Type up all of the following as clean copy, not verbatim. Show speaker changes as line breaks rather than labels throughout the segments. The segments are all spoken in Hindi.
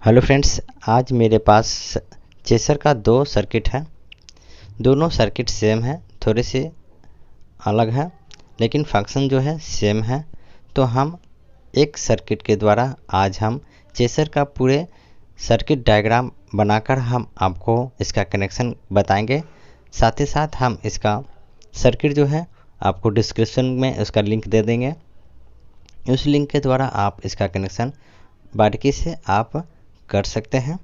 हेलो फ्रेंड्स, आज मेरे पास चेसर का दो सर्किट है। दोनों सर्किट सेम है, थोड़े से अलग है लेकिन फंक्शन जो है सेम है। तो हम एक सर्किट के द्वारा आज हम चेसर का पूरे सर्किट डायग्राम बनाकर हम आपको इसका कनेक्शन बताएंगे। साथ ही साथ हम इसका सर्किट जो है आपको डिस्क्रिप्शन में उसका लिंक दे देंगे। उस लिंक के द्वारा आप इसका कनेक्शन बारीकी से आप कर सकते हैं।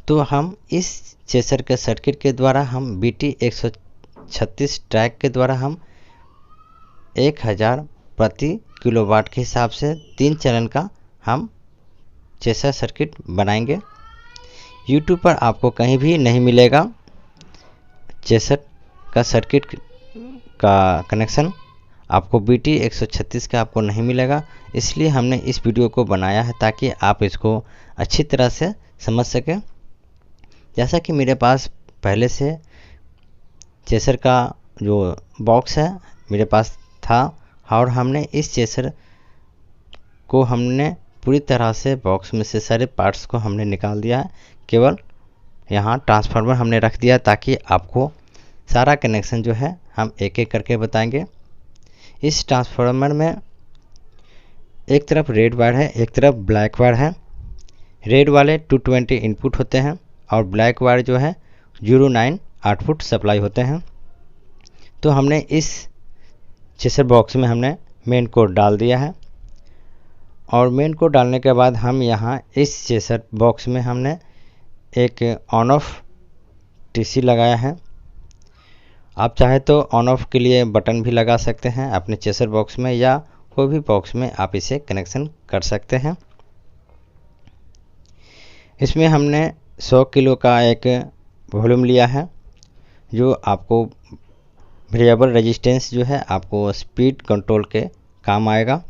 तो हम इस चेसर के सर्किट के द्वारा हम BT136 ट्रैक के द्वारा हम 1000 प्रति किलोवाट के हिसाब से 3 चैनल का हम चेसर सर्किट बनाएंगे। YouTube पर आपको कहीं भी नहीं मिलेगा चेसर का सर्किट का कनेक्शन, आपको BT136 का आपको नहीं मिलेगा। इसलिए हमने इस वीडियो को बनाया है ताकि आप इसको अच्छी तरह से समझ सकें। जैसा कि मेरे पास पहले से चेसर का जो बॉक्स है मेरे पास था और हमने इस चेसर को हमने पूरी तरह से बॉक्स में से सारे पार्ट्स को हमने निकाल दिया है। केवल यहाँ ट्रांसफार्मर हमने रख दिया ताकि आपको सारा कनेक्शन जो है हम एक एक करके बताएंगे। इस ट्रांसफार्मर में एक तरफ रेड वायर है, एक तरफ ब्लैक वायर है। रेड वाले 220 इनपुट होते हैं और ब्लैक वायर जो है 09 आउटपुट सप्लाई होते हैं। तो हमने इस चेसर बॉक्स में हमने मेन कोड डाल दिया है और मेन कोड डालने के बाद हम यहाँ इस चेसर बॉक्स में हमने एक ऑन ऑफ TC लगाया है। आप चाहे तो ऑन ऑफ के लिए बटन भी लगा सकते हैं अपने चेसर बॉक्स में, या कोई भी बॉक्स में आप इसे कनेक्शन कर सकते हैं। इसमें हमने 100 किलो का एक वॉल्यूम लिया है जो आपको वेरिएबल रेजिस्टेंस जो है आपको स्पीड कंट्रोल के काम आएगा।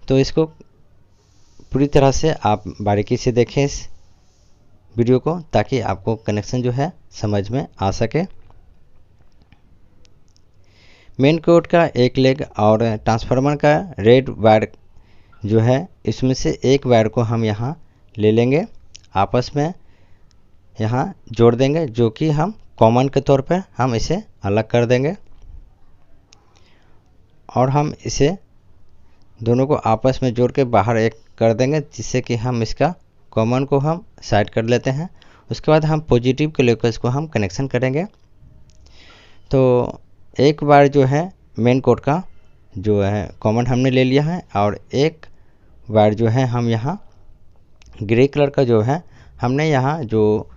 तो इसको पूरी तरह से आप बारीकी से देखें इस वीडियो को ताकि आपको कनेक्शन जो है समझ में आ सके। मेन कोड का एक लेग और ट्रांसफार्मर का रेड वायर जो है इसमें से एक वायर को हम यहाँ ले लेंगे, आपस में यहाँ जोड़ देंगे, जो कि हम कॉमन के तौर पर हम इसे अलग कर देंगे और हम इसे दोनों को आपस में जोड़ के बाहर एक कर देंगे, जिससे कि हम इसका कॉमन को हम साइड कर लेते हैं। उसके बाद हम पॉजिटिव के लोकस को हम कनेक्शन करेंगे। तो एक वायर जो है मेन कोड का जो है कॉमन हमने ले लिया है और एक वायर जो है हम यहाँ ग्रे कलर का जो है हमने यहाँ जो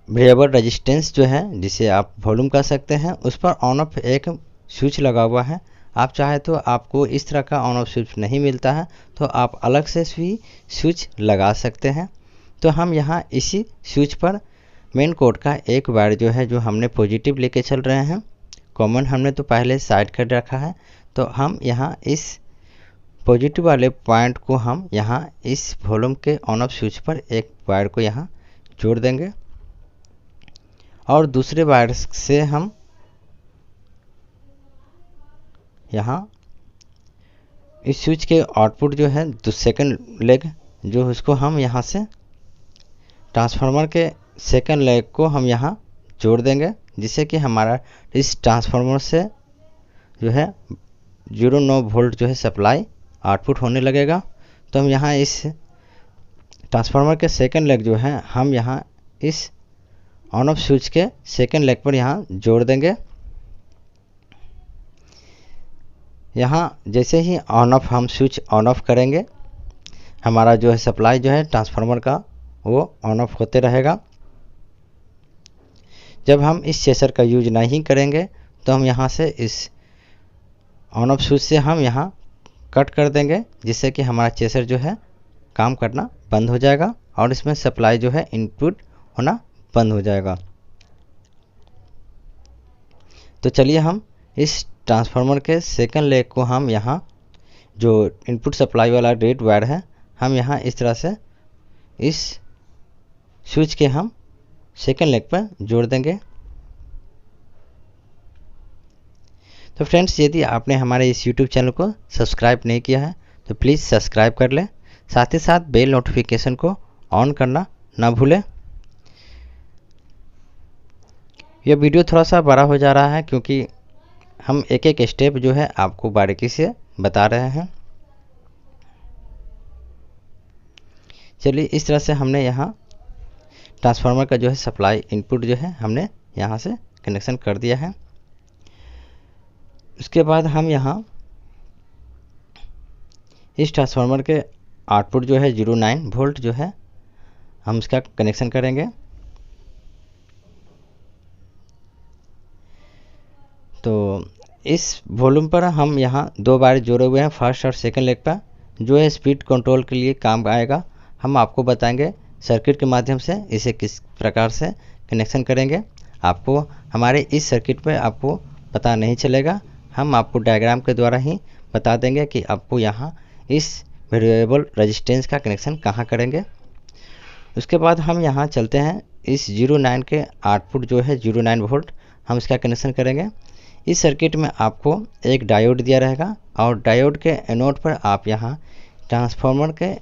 वेरिएबल रेजिस्टेंस जो है जिसे आप वॉल्यूम कह सकते हैं उस पर ऑन ऑफ एक स्विच लगा हुआ है। आप चाहे तो आपको इस तरह का ऑन ऑफ स्विच नहीं मिलता है तो आप अलग से भी स्विच लगा सकते हैं। तो हम यहाँ इसी स्विच पर मेन कोड का एक वायर जो है जो हमने पॉजिटिव लेके चल रहे हैं, कॉमन हमने तो पहले साइड कर रखा है, तो हम यहाँ इस पॉजिटिव वाले पॉइंट को हम यहाँ इस वॉल्यूम के ऑन ऑफ स्विच पर एक वायर को यहाँ जोड़ देंगे और दूसरे वायर से हम यहाँ इस स्विच के आउटपुट जो है सेकंड लेग जो उसको हम यहाँ से ट्रांसफार्मर के सेकंड लेग को हम यहाँ जोड़ देंगे, जिससे कि हमारा इस ट्रांसफार्मर से जो है 09 वोल्ट जो है सप्लाई आउटपुट होने लगेगा। तो हम यहाँ इस ट्रांसफार्मर के सेकंड लेग जो है हम यहाँ इस ऑन ऑफ स्विच के सेकंड लेग पर यहाँ जोड़ देंगे। यहाँ जैसे ही ऑन ऑफ हम स्विच ऑन ऑफ करेंगे हमारा जो है सप्लाई जो है ट्रांसफार्मर का वो ऑन ऑफ होते रहेगा। जब हम इस चेसर का यूज नहीं करेंगे तो हम यहाँ से इस ऑन ऑफ स्विच से हम यहाँ कट कर देंगे, जिससे कि हमारा चेसर जो है काम करना बंद हो जाएगा और इसमें सप्लाई जो है इनपुट होना बंद हो जाएगा। तो चलिए हम इस ट्रांसफार्मर के सेकंड लेग को हम यहाँ जो इनपुट सप्लाई वाला रेड वायर है हम यहाँ इस तरह से इस स्विच के हम सेकंड लेग पर जोड़ देंगे। तो फ्रेंड्स, यदि आपने हमारे इस YouTube चैनल को सब्सक्राइब नहीं किया है तो प्लीज़ सब्सक्राइब कर लें, साथ ही साथ बेल नोटिफिकेशन को ऑन करना ना भूलें। यह वीडियो थोड़ा सा बड़ा हो जा रहा है क्योंकि हम एक एक स्टेप जो है आपको बारीकी से बता रहे हैं। चलिए, इस तरह से हमने यहाँ ट्रांसफार्मर का जो है सप्लाई इनपुट जो है हमने यहाँ से कनेक्शन कर दिया है। उसके बाद हम यहाँ इस ट्रांसफार्मर के आउटपुट जो है 09 वोल्ट जो है हम इसका कनेक्शन करेंगे। तो इस वॉल्यूम पर हम यहाँ 2 वायर जोड़े हुए हैं फर्स्ट और सेकंड लेग पर, जो है स्पीड कंट्रोल के लिए काम आएगा। हम आपको बताएंगे सर्किट के माध्यम से इसे किस प्रकार से कनेक्शन करेंगे। आपको हमारे इस सर्किट पे आपको पता नहीं चलेगा, हम आपको डायग्राम के द्वारा ही बता देंगे कि आपको यहाँ इस वेरिएबल रेजिस्टेंस का कनेक्शन कहाँ करेंगे। उसके बाद हम यहाँ चलते हैं, इस 09 के आउटपुट जो है 09 वोल्ट हम इसका कनेक्शन करेंगे। इस सर्किट में आपको एक डायोड दिया रहेगा और डायोड के एनोड पर आप यहाँ ट्रांसफार्मर के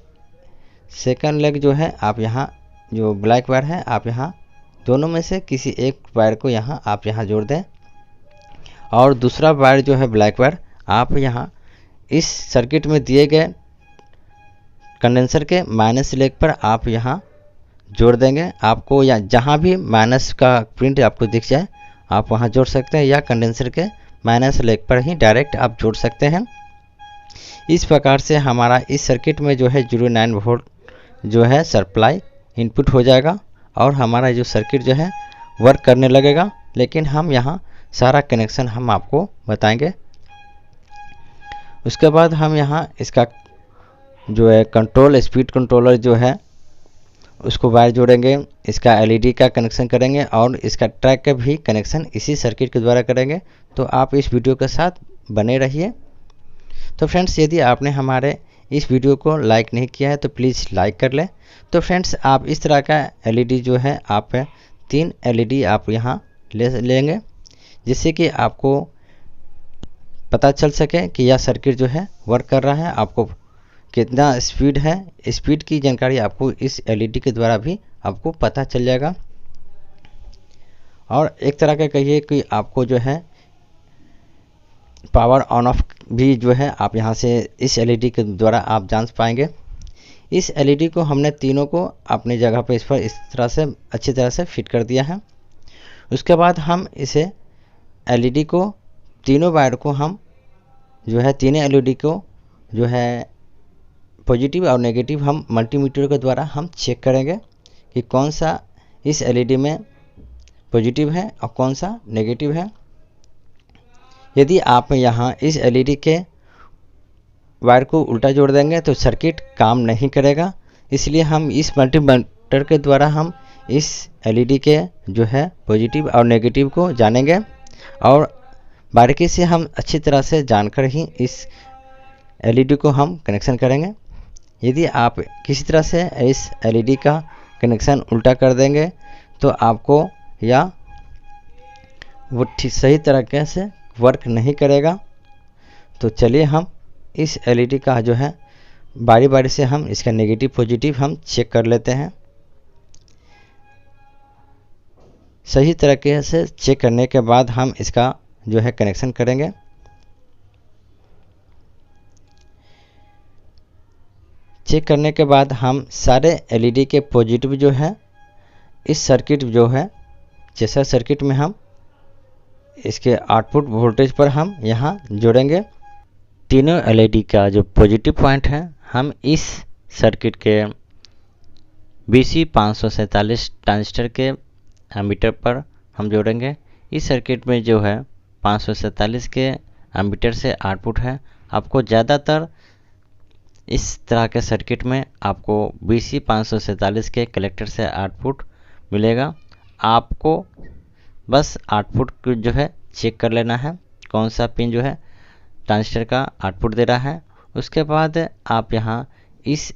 सेकंड लेग जो है आप यहाँ जो ब्लैक वायर है आप यहाँ दोनों में से किसी एक वायर को यहाँ आप यहाँ जोड़ दें, और दूसरा वायर जो है ब्लैक वायर आप यहाँ इस सर्किट में दिए गए कंडेंसर के माइनस लेग पर आप यहाँ जोड़ देंगे। आपको या जहाँ भी माइनस का प्रिंट आपको दिख जाए आप वहाँ जोड़ सकते हैं, या कंडेंसर के माइनस लेग पर ही डायरेक्ट आप जोड़ सकते हैं। इस प्रकार से हमारा इस सर्किट में जो है 09 वोल्ट जो है सप्लाई इनपुट हो जाएगा और हमारा जो सर्किट जो है वर्क करने लगेगा। लेकिन हम यहाँ सारा कनेक्शन हम आपको बताएंगे। उसके बाद हम यहाँ इसका जो है कंट्रोल स्पीड कंट्रोलर जो है उसको वायर जोड़ेंगे, इसका एलईडी का कनेक्शन करेंगे और इसका ट्रैक का भी कनेक्शन इसी सर्किट के द्वारा करेंगे। तो आप इस वीडियो के साथ बने रहिए। तो फ्रेंड्स, यदि आपने हमारे इस वीडियो को लाइक नहीं किया है तो प्लीज़ लाइक कर लें। तो फ्रेंड्स, आप इस तरह का एलईडी जो है आप 3 एलईडी आप यहाँ लेंगे, जिससे कि आपको पता चल सके कि यह सर्किट जो है वर्क कर रहा है, आपको कितना स्पीड है। स्पीड की जानकारी आपको इस एलईडी के द्वारा भी आपको पता चल जाएगा। और एक तरह का कहिए कि आपको जो है पावर ऑन ऑफ भी जो है आप यहाँ से इस एलईडी के द्वारा आप जान पाएंगे। इस एलईडी को हमने तीनों को अपनी जगह पर इस तरह से अच्छी तरह से फिट कर दिया है। उसके बाद हम इसे एलईडी को तीनों वायर को हम जो है तीनों एलईडी को जो है पॉजिटिव और नेगेटिव हम मल्टीमीटर के द्वारा हम चेक करेंगे कि कौन सा इस एलईडी में पॉजिटिव है और कौन सा नेगेटिव है। यदि आप यहाँ इस एलईडी के वायर को उल्टा जोड़ देंगे तो सर्किट काम नहीं करेगा। इसलिए हम इस मल्टीमीटर के द्वारा हम इस एलईडी के जो है पॉजिटिव और नेगेटिव को जानेंगे और बारीकी से हम अच्छी तरह से जानकर ही इस एलईडी को हम कनेक्शन करेंगे। यदि आप किसी तरह से इस एलईडी का कनेक्शन उल्टा कर देंगे तो आपको या वो ठीक सही तरीके से वर्क नहीं करेगा। तो चलिए हम इस एलईडी का जो है बारी बारी से हम इसका नेगेटिव पॉजिटिव हम चेक कर लेते हैं। सही तरीके से चेक करने के बाद हम इसका जो है कनेक्शन करेंगे। चेक करने के बाद हम सारे एलईडी के पॉजिटिव जो है इस सर्किट जो है जैसा सर्किट में हम इसके आउटपुट वोल्टेज पर हम यहाँ जोड़ेंगे। तीनों एलईडी का जो पॉजिटिव पॉइंट है हम इस सर्किट के BC 547 ट्रांजिस्टर के एमीटर पर हम जोड़ेंगे। इस सर्किट में जो है 547 के एमीटर से आउटपुट है। आपको ज़्यादातर इस तरह के सर्किट में आपको BC 547 के कलेक्टर से आउटपुट मिलेगा। आपको बस आउटपुट को जो है चेक कर लेना है कौन सा पिन जो है ट्रांजिस्टर का आउटपुट दे रहा है। उसके बाद आप यहाँ इस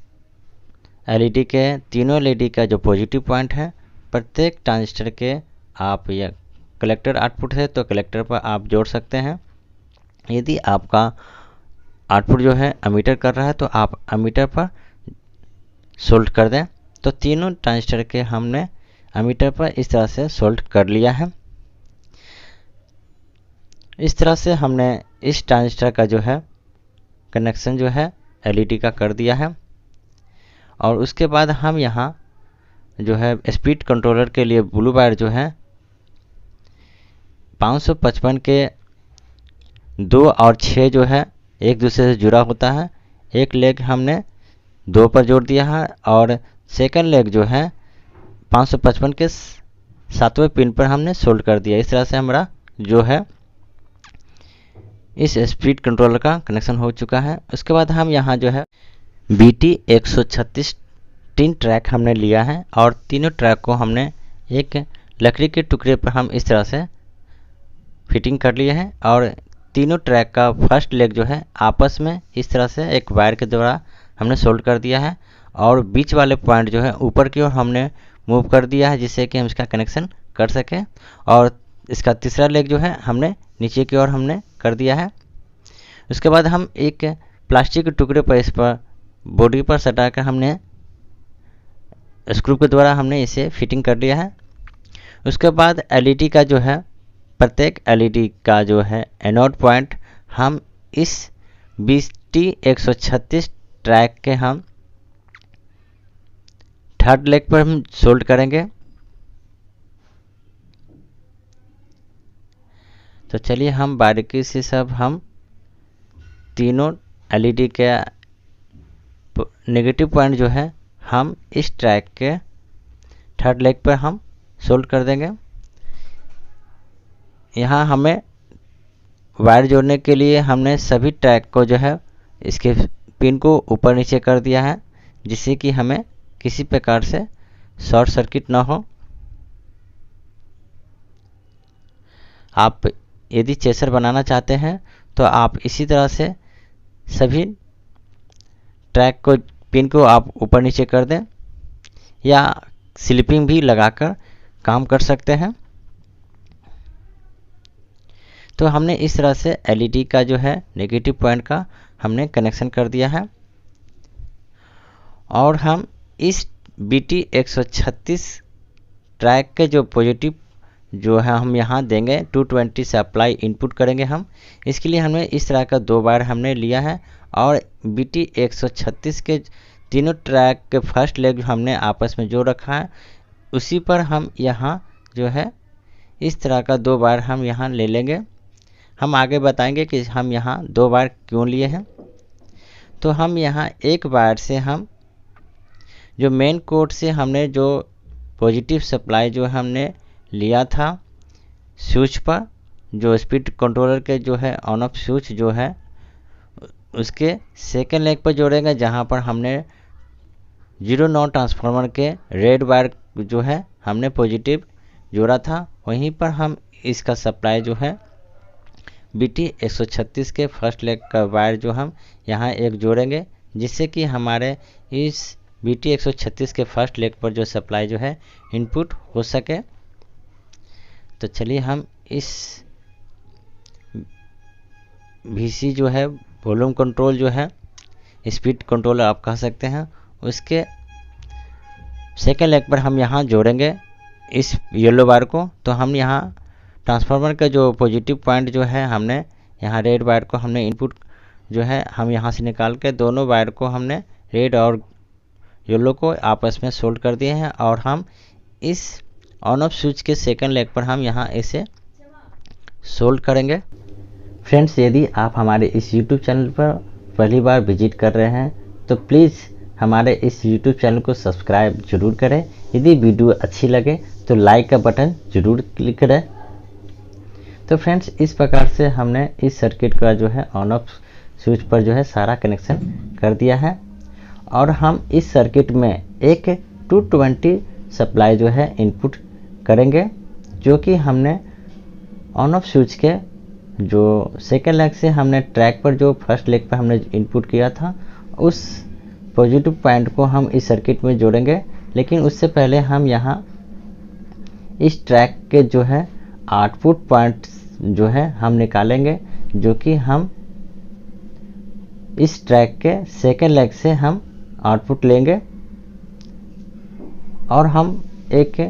एलईडी के तीनों एलईडी का जो पॉजिटिव पॉइंट है प्रत्येक ट्रांजिस्टर के आप यह कलेक्टर आउटपुट है तो कलेक्टर पर आप जोड़ सकते हैं। यदि आपका आउटपुट जो है एमीटर कर रहा है, तो आप एमीटर पर सोल्ड कर दें। तो तीनों ट्रांजिस्टर के हमने एमीटर पर इस तरह से सोल्ड कर लिया है। इस तरह से हमने इस ट्रांजिस्टर का जो है कनेक्शन जो है एलईडी का कर दिया है। और उसके बाद हम यहाँ जो है स्पीड कंट्रोलर के लिए ब्लू वायर जो है 555 के 2 और 6 जो है एक दूसरे से जुड़ा होता है। एक लेग हमने 2 पर जोड़ दिया है और सेकंड लेग जो है 555 के 7वें पिन पर हमने सोल्ड कर दिया। इस तरह से हमारा जो है इस स्पीड कंट्रोलर का कनेक्शन हो चुका है। उसके बाद हम यहाँ जो है BT136 3 ट्रैक हमने लिया है और तीनों ट्रैक को हमने एक लकड़ी के टुकड़े पर हम इस तरह से फिटिंग कर लिए हैं। और तीनों ट्रैक का फर्स्ट लेग जो है आपस में इस तरह से एक वायर के द्वारा हमने सोल्ड कर दिया है और बीच वाले पॉइंट जो है ऊपर की ओर हमने मूव कर दिया है, जिससे कि हम इसका कनेक्शन कर सकें। और इसका तीसरा लेग जो है हमने नीचे की ओर हमने कर दिया है। उसके बाद हम एक प्लास्टिक के टुकड़े पर इस पर बॉडी पर सटाकर हमने स्क्रू के द्वारा हमने इसे फिटिंग कर लिया है। उसके बाद एलईडी का जो है प्रत्येक एलईडी का जो है एनोड पॉइंट हम इस BT136 ट्रैक के हम थर्ड लेग पर हम सोल्ड करेंगे। तो चलिए हम बारीकी से सब हम तीनों एलईडी के नेगेटिव पॉइंट जो है हम इस ट्रैक के थर्ड लेग पर हम सोल्ड कर देंगे। यहाँ हमें वायर जोड़ने के लिए हमने सभी ट्रैक को जो है इसके पिन को ऊपर नीचे कर दिया है, जिससे कि हमें किसी प्रकार से शॉर्ट सर्किट ना हो। आप यदि चेसर बनाना चाहते हैं तो आप इसी तरह से सभी ट्रैक को पिन को आप ऊपर नीचे कर दें या स्लिपिंग भी लगाकर काम कर सकते हैं। तो हमने इस तरह से एलईडी का जो है नेगेटिव पॉइंट का हमने कनेक्शन कर दिया है। और हम इस BT136 ट्रैक के जो पॉजिटिव जो है हम यहाँ देंगे 220 सप्लाई इनपुट करेंगे हम। इसके लिए हमें इस तरह का 2 वायर हमने लिया है और BT136 के तीनों ट्रैक के फर्स्ट लेग हमने आपस में जोड़ रखा है। उसी पर हम यहाँ जो है इस तरह का 2 वायर हम यहाँ ले लेंगे। हम आगे बताएंगे कि हम यहाँ 2 वायर क्यों लिए हैं। तो हम यहाँ एक वायर से हम जो मेन कोड से हमने जो पॉजिटिव सप्लाई जो हमने लिया था स्विच पर, जो स्पीड कंट्रोलर के जो है ऑन ऑफ स्विच जो है उसके सेकेंड लेग पर जोड़ेंगे, जहाँ पर हमने 0 नॉन ट्रांसफार्मर के रेड वायर जो है हमने पॉजिटिव जोड़ा था। वहीं पर हम इसका सप्लाई जो है BT136 के फर्स्ट लेग का वायर जो हम यहाँ एक जोड़ेंगे, जिससे कि हमारे इस BT136 के फर्स्ट लेग पर जो सप्लाई जो है इनपुट हो सके। तो चलिए हम इस VC जो है वॉल्यूम कंट्रोल जो है स्पीड कंट्रोलर आप कह सकते हैं, उसके सेकेंड लेग पर हम यहाँ जोड़ेंगे इस येलो वायर को। तो हम यहाँ ट्रांसफार्मर का जो पॉजिटिव पॉइंट जो है हमने यहाँ रेड वायर को हमने इनपुट जो है हम यहाँ से निकाल के दोनों वायर को हमने रेड और येलो को आपस में सोल्ड कर दिए हैं। और हम इस ऑन ऑफ स्विच के सेकंड लेग पर हम यहाँ इसे सोल्ड करेंगे। फ्रेंड्स, यदि आप हमारे इस YouTube चैनल पर पहली बार विजिट कर रहे हैं तो प्लीज़ हमारे इस YouTube चैनल को सब्सक्राइब जरूर करें। यदि वीडियो अच्छी लगे तो लाइक का बटन जरूर क्लिक करें। तो फ्रेंड्स, इस प्रकार से हमने इस सर्किट का जो है ऑन ऑफ स्विच पर जो है सारा कनेक्शन कर दिया है। और हम इस सर्किट में एक 220 सप्लाई जो है इनपुट करेंगे, जो कि हमने ऑन ऑफ स्विच के जो सेकेंड लेग से हमने ट्रैक पर जो फर्स्ट लेग पर हमने इनपुट किया था उस पॉजिटिव पॉइंट को हम इस सर्किट में जोड़ेंगे। लेकिन उससे पहले हम यहाँ इस ट्रैक के जो है आउटपुट पॉइंट जो है हम निकालेंगे, जो कि हम इस ट्रैक के सेकेंड लेग से हम आउटपुट लेंगे और हम एक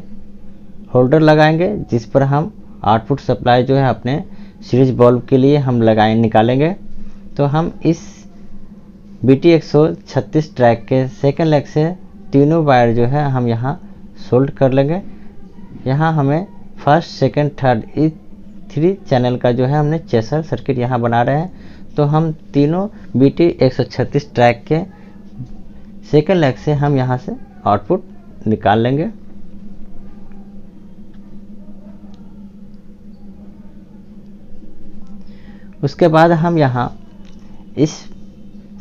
होल्डर लगाएंगे जिस पर हम आउटपुट सप्लाई जो है अपने सीरीज बल्ब के लिए हम निकालेंगे। तो हम इस BT136 ट्रैक के सेकेंड लेग से तीनों वायर जो है हम यहाँ सोल्ड कर लेंगे। यहाँ हमें फर्स्ट सेकंड थर्ड इस 3 चैनल का जो है हमने चेसर सर्किट यहाँ बना रहे हैं। तो हम तीनों BT136 ट्रैक के सेकंड लेग से हम यहाँ से आउटपुट निकाल लेंगे। उसके बाद हम यहाँ इस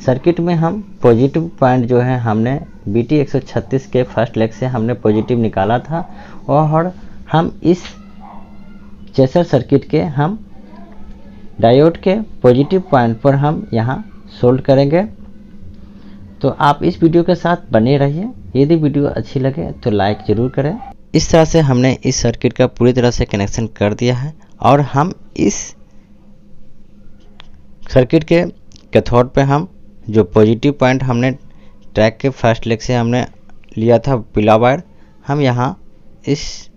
सर्किट में हम पॉजिटिव पॉइंट जो है हमने BT136 के फर्स्ट लेग से हमने पॉजिटिव निकाला था और हम इस चेसर सर्किट के हम डायोड के पॉजिटिव पॉइंट पर हम यहाँ सोल्ड करेंगे। तो आप इस वीडियो के साथ बने रहिए। यदि वीडियो अच्छी लगे तो लाइक ज़रूर करें। इस तरह से हमने इस सर्किट का पूरी तरह से कनेक्शन कर दिया है और हम इस सर्किट के कैथोड पे हम जो पॉजिटिव पॉइंट हमने ट्रैक के फर्स्ट लेग से हमने लिया था पीला वायर, हम यहाँ इस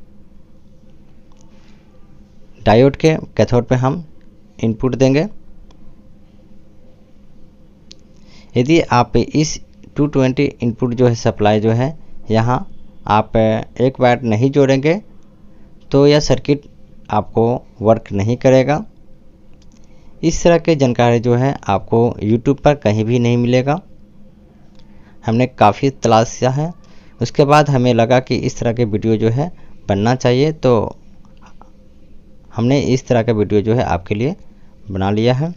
डायोड के कैथोड पे हम इनपुट देंगे। यदि आप इस 220 इनपुट जो है सप्लाई जो है यहाँ आप एक वायर नहीं जोड़ेंगे तो यह सर्किट आपको वर्क नहीं करेगा। इस तरह की जानकारी जो है आपको YouTube पर कहीं भी नहीं मिलेगा। हमने काफ़ी तलाश किया है, उसके बाद हमें लगा कि इस तरह के वीडियो जो है बनना चाहिए, तो हमने इस तरह का वीडियो जो है आपके लिए बना लिया है।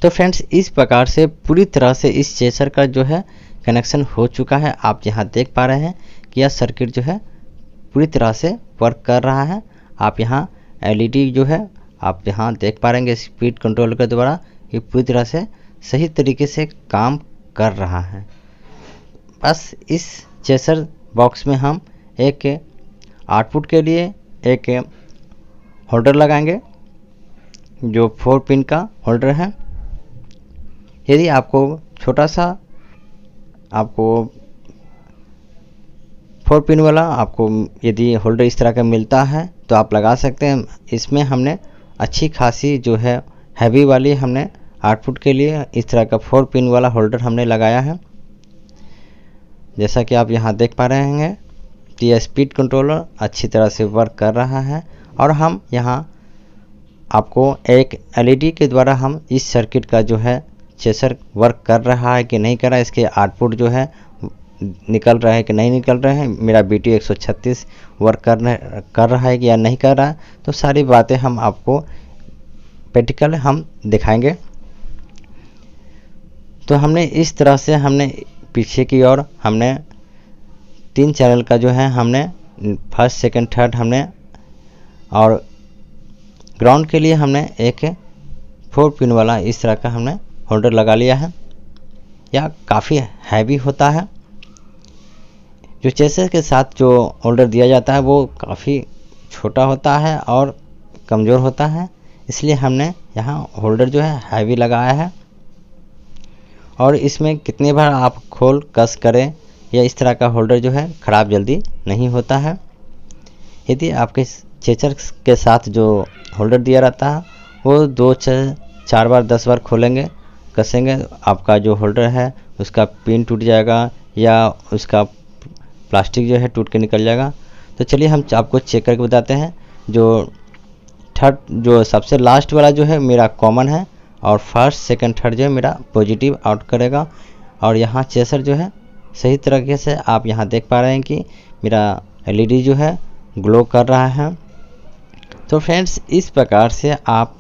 तो फ्रेंड्स, इस प्रकार से पूरी तरह से इस चेसर का जो है कनेक्शन हो चुका है। आप यहाँ देख पा रहे हैं कि यह सर्किट जो है पूरी तरह से वर्क कर रहा है। आप यहाँ LED जो है आप यहाँ देख पा रहे हैं स्पीड कंट्रोल के द्वारा ये पूरी तरह से सही तरीके से काम कर रहा है। बस इस चेसर बॉक्स में हम एक आउटपुट के लिए एक होल्डर लगाएंगे जो 4 पिन का होल्डर है। यदि आपको छोटा सा आपको 4 पिन वाला आपको यदि होल्डर इस तरह का मिलता है तो आप लगा सकते हैं। इसमें हमने अच्छी खासी जो है हैवी वाली हमने आउटपुट के लिए इस तरह का 4 पिन वाला होल्डर हमने लगाया है। जैसा कि आप यहाँ देख पा रहे हैं कि यह स्पीड कंट्रोलर अच्छी तरह से वर्क कर रहा है और हम यहाँ आपको एक LED के द्वारा हम इस सर्किट का जो है चेसर वर्क कर रहा है कि नहीं कर रहा है, इसके आउटपुट जो है निकल रहा है कि नहीं निकल रहा है, मेरा BT136 वर्क कर रहा है कि या नहीं कर रहा है, तो सारी बातें हम आपको प्रैक्टिकल हम दिखाएंगे। तो हमने इस तरह से हमने पीछे की ओर हमने 3 चैनल का जो है हमने फर्स्ट सेकंड थर्ड हमने और ग्राउंड के लिए हमने एक 4 पिन वाला इस तरह का हमने होल्डर लगा लिया है। यह काफ़ी हैवी होता है। जो चेसर के साथ जो होल्डर दिया जाता है वो काफ़ी छोटा होता है और कमज़ोर होता है, इसलिए हमने यहाँ होल्डर जो है हैवी लगाया है। और इसमें कितनी बार आप खोल कस करें या इस तरह का होल्डर जो है ख़राब जल्दी नहीं होता है। यदि आपके चेसर के साथ जो होल्डर दिया रहता है वो 2-4 बार 10 बार खोलेंगे कसेंगे, आपका जो होल्डर है उसका पिन टूट जाएगा या उसका प्लास्टिक जो है टूट के निकल जाएगा। तो चलिए हम आपको चेक करके बताते हैं। जो सबसे लास्ट वाला जो है मेरा कॉमन है और फर्स्ट सेकंड थर्ड जो है मेरा पॉजिटिव आउट करेगा। और यहाँ चेसर जो है सही तरीके से आप यहाँ देख पा रहे हैं कि मेरा LED जो है ग्लो कर रहा है। तो फ्रेंड्स, इस प्रकार से आप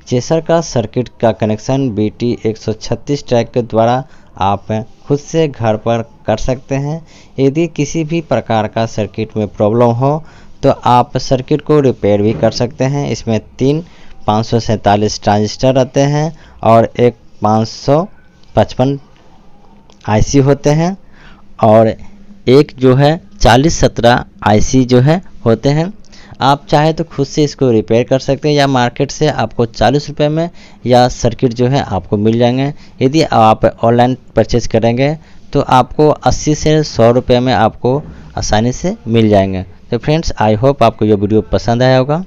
चेसर का सर्किट का कनेक्शन BT136 ट्रैक के द्वारा आप खुद से घर पर कर सकते हैं। यदि किसी भी प्रकार का सर्किट में प्रॉब्लम हो तो आप सर्किट को रिपेयर भी कर सकते हैं। इसमें 3 547 ट्रांजिस्टर रहते हैं और एक 555 IC होते हैं और एक जो है 4017 IC जो है होते हैं। आप चाहे तो खुद से इसको रिपेयर कर सकते हैं या मार्केट से आपको 40 रुपये में या सर्किट जो है आपको मिल जाएंगे। यदि आप ऑनलाइन परचेज करेंगे तो आपको 80 से 100 रुपये में आपको आसानी से मिल जाएंगे। तो फ्रेंड्स, आई होप आपको ये वीडियो पसंद आया होगा।